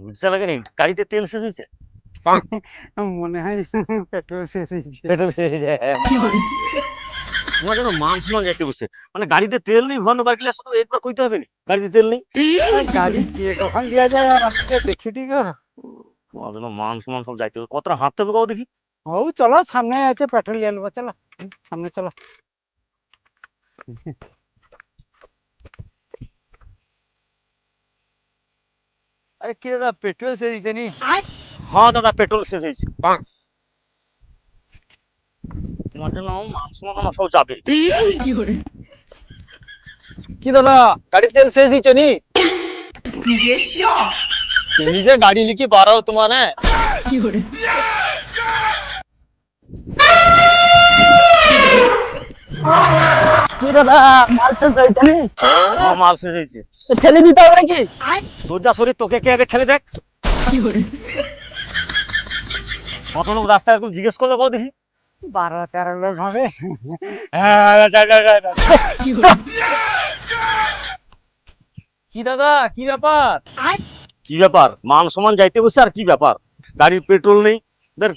বুঝতে লাগে নি গাড়িতে তেল শেষ হয়েছে। মনে হয় পেট্রোল শেষ হয়েছে। পেট্রোল শেষ হয়েছে। আমার যেন মান সম্মান যাইতে বসছে, মানে গাড়িতে তেল নেই, ঘন বাইক শুধু একবার কইতে হবে না গাড়িতে তেল নেই। গাড়ি কে কখন দেওয়া যায় আর আজকে দেখি ঠিক আমার যেন মান সম্মান সব যাইতে হবে। কতটা হাঁটতে হবে কাউ দেখি। ও চলো সামনে আছে পেট্রোল নিয়ে নেবো, চলো সামনে চলো। আরে কি দাদা পেট্রোল শেষ হয়েছে নি? হ্যাঁ দাদা পেট্রোল শেষ হয়েছে। তোমার জন্য মান সম্মান আমার সব যাবে। কি দাদা গাড়ির তেল শেষ হয়েছে নি? নিজে গাড়ি লিখি বাড়াও তোমার। হ্যাঁ কি দাদা মাল শেষ হয়েছে নি? আমার মাল শেষ হয়েছে। ঠেলে দিতে হবে নাকি? তোর যা শরীর, তোকে কে আগে ছেলে দেখ। কত লোক রাস্তায় এরকম জিজ্ঞেস করবে কাউ দেখি। 12-13 লোক হবে। কি দাদা কি ব্যাপার? কি ব্যাপার? মান সম্মান যাইতে বসে আর কি ব্যাপার? গাড়ির পেট্রোল নেই, ধর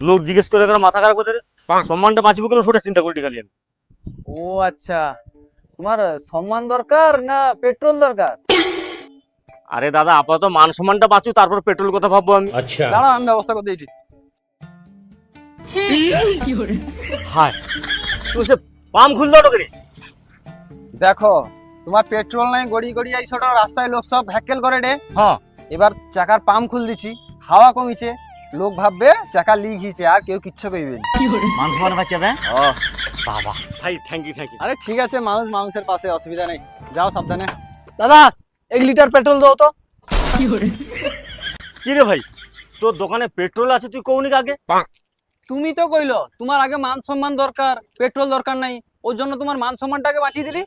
লোক জিজ্ঞেস করে করে মাথা খারাপ করে দেবে। সম্মানটা বাঁচবো কেন সেটা চিন্তা করি খালি আমি। ও আচ্ছা, তোমার সম্মান দরকার না পেট্রোল দরকার? আরে দাদা আপাতত মান সম্মানটা বাঁচু, তারপর পেট্রোল কথা ভাববো আমি। দাঁড়াও আমি ব্যবস্থা করে দিয়েছি। হায়, তুই সে পাম খুললো ওটা করে। দেখো তোমার পেট্রোল নাই, গড়ি গড়ি এই ছোট রাস্তায় লোক সব ভ্যাকেল করে রে। হ্যাঁ এবার চাকার পাম্প খুল দিছি, হাওয়া কমিছে, লোক ভাববে চাকা লিক হয়েছে, আর কেউ কিচ্ছু কইবে না। মান সম্মান বাঁচাবে। বাবা ভাই, থ্যাংক ইউ থ্যাংক ইউ। আরে ঠিক আছে, মানুষ মানুষের পাশে, অসুবিধা নেই, যাও সাবধানে। দাদা 1 লিটার পেট্রোল দাও তো। কি রে ভাই, তোর দোকানে পেট্রোল আছে তুই কৌনি আগে? তুমি তো কইলো তোমার আগে মান সম্মান দরকার, পেট্রোল দরকার নাই, ওর জন্য তোমার মান সম্মানটাকে বাঁচিয়ে দিলি।